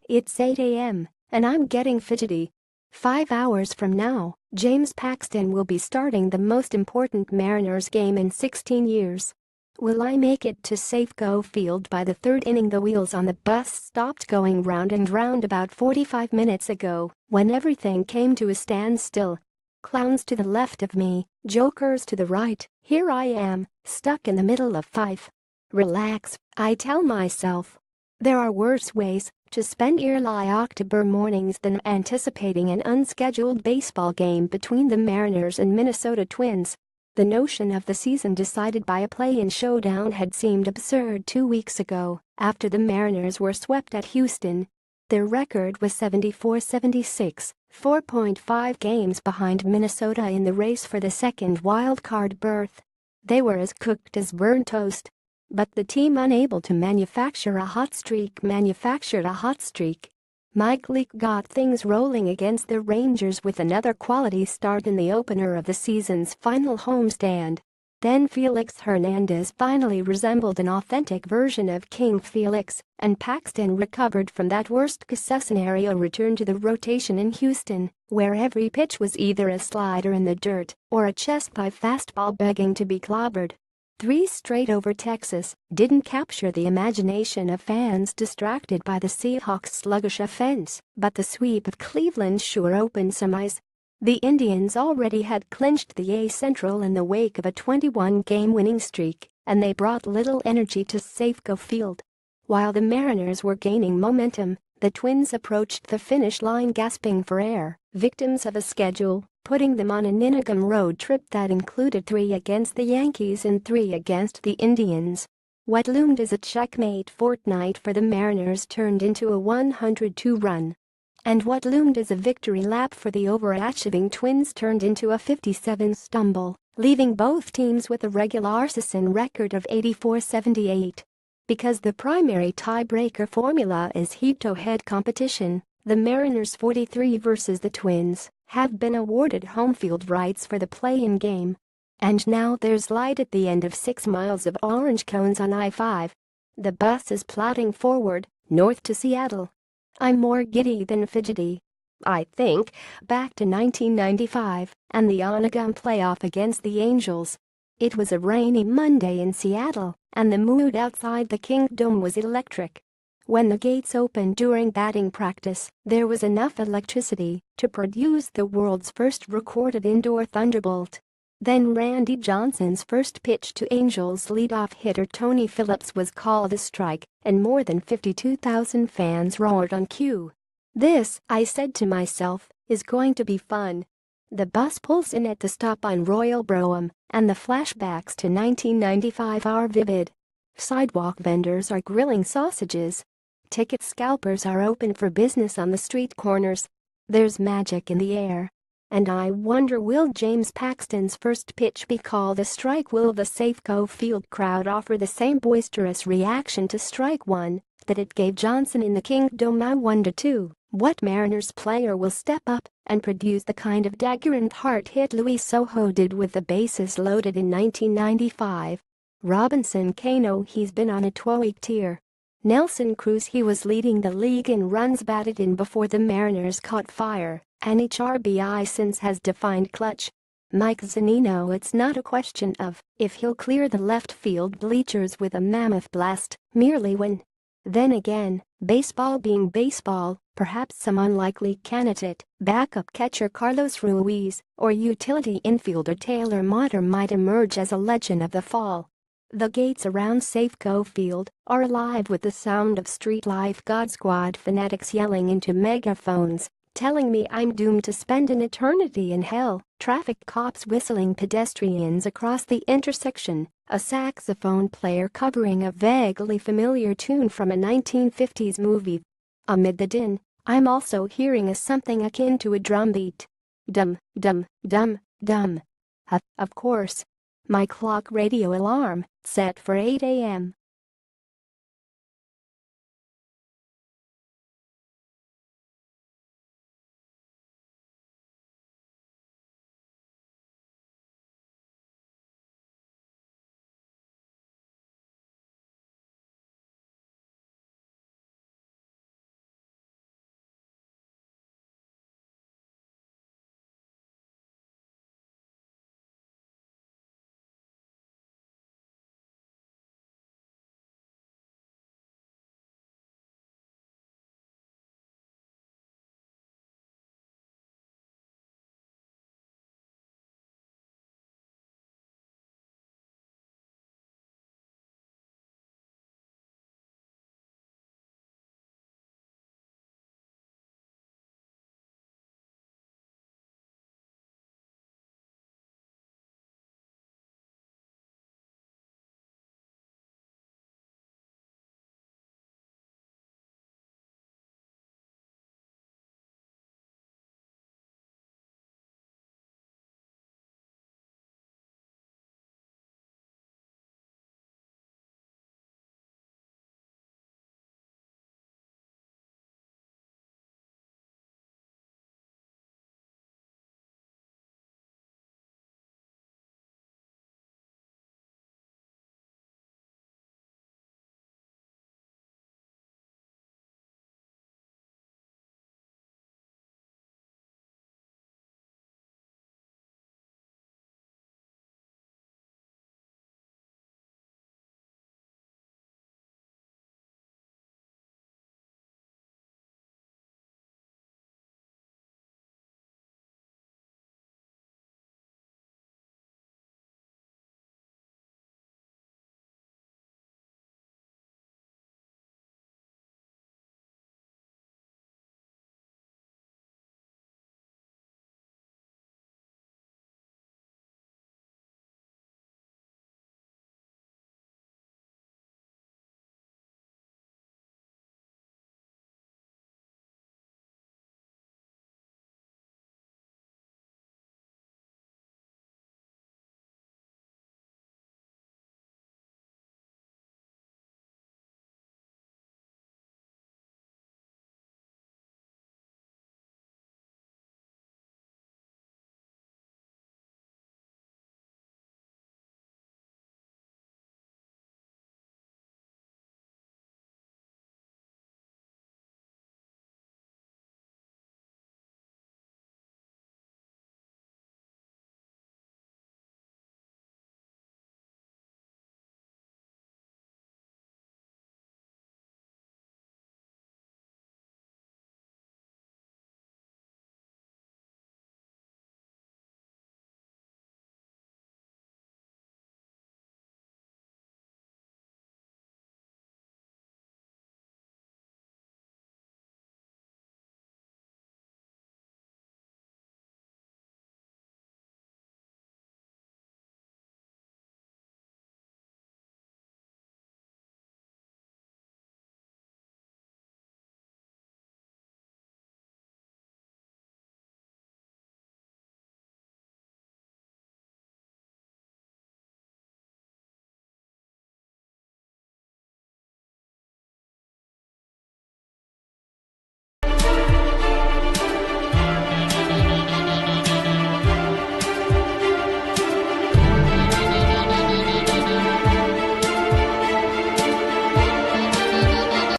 It's 8 a.m. and I'm getting fidgety. 5 hours from now, James Paxton will be starting the most important Mariners game in 16 years. Will I make it to Safeco Field by the third inning? The wheels on the bus stopped going round and round about 45 minutes ago when everything came to a standstill. Clowns to the left of me, jokers to the right, here I am, stuck in the middle of five. Relax, I tell myself. There are worse ways to spend early October mornings than anticipating an unscheduled baseball game between the Mariners and Minnesota Twins. The notion of the season decided by a play-in showdown had seemed absurd 2 weeks ago after the Mariners were swept at Houston. Their record was 74-76, 4.5 games behind Minnesota in the race for the second wildcard berth. They were as cooked as burnt toast. But the team unable to manufactured a hot streak. Mike Leake got things rolling against the Rangers with another quality start in the opener of the season's final homestand. Then Felix Hernandez finally resembled an authentic version of King Felix, and Paxton recovered from that worst-case scenario return to the rotation in Houston, where every pitch was either a slider in the dirt or a chest-high fastball begging to be clobbered. 3 straight over Texas didn't capture the imagination of fans distracted by the Seahawks' sluggish offense, but the sweep of Cleveland sure opened some eyes. The Indians already had clinched the A Central in the wake of a 21-game winning streak, and they brought little energy to Safeco Field. While the Mariners were gaining momentum, the Twins approached the finish line gasping for air, victims of a schedule putting them on an Ingham road trip that included 3 against the Yankees and 3 against the Indians. What loomed as a checkmate fortnight for the Mariners turned into a 102-run. And what loomed as a victory lap for the overachieving Twins turned into a 57 stumble, leaving both teams with a regular season record of 84-78. Because the primary tiebreaker formula is head-to-head competition, the Mariners 43 versus the Twins have been awarded home field rights for the play-in game. And now there's light at the end of 6 miles of orange cones on I-5. The bus is plodding forward, north to Seattle. I'm more giddy than fidgety. I think back to 1995 and the Onagum playoff against the Angels. It was a rainy Monday in Seattle, and the mood outside the Kingdome was electric. When the gates opened during batting practice, there was enough electricity to produce the world's first recorded indoor thunderbolt. Then Randy Johnson's first pitch to Angels leadoff hitter Tony Phillips was called a strike, and more than 52,000 fans roared on cue. This, I said to myself, is going to be fun. The bus pulls in at the stop on Royal Brougham, and the flashbacks to 1995 are vivid. Sidewalk vendors are grilling sausages. Ticket scalpers are open for business on the street corners. There's magic in the air. And I wonder, will James Paxton's first pitch be called a strike? Will the Safeco Field crowd offer the same boisterous reaction to strike one that it gave Johnson in the Kingdome? I wonder too, what Mariners player will step up and produce the kind of dagger and hard hit Luis Sojo did with the bases loaded in 1995. Robinson Cano, he's been on a 12-week tear. Nelson Cruz, he was leading the league in runs batted in before the Mariners caught fire, and each RBI since has defined clutch. Mike Zunino, it's not a question of if he'll clear the left field bleachers with a mammoth blast, merely when. Then again, baseball being baseball, perhaps some unlikely candidate, backup catcher Carlos Ruiz, or utility infielder Taylor Motter might emerge as a legend of the fall. The gates around Safeco Field are alive with the sound of street life. God Squad fanatics yelling into megaphones, telling me I'm doomed to spend an eternity in hell. Traffic cops whistling pedestrians across the intersection, a saxophone player covering a vaguely familiar tune from a 1950s movie. Amid the din, I'm also hearing something akin to a drumbeat. Dum, dum, dum, dum. Of course. My clock radio alarm, set for 8 a.m.,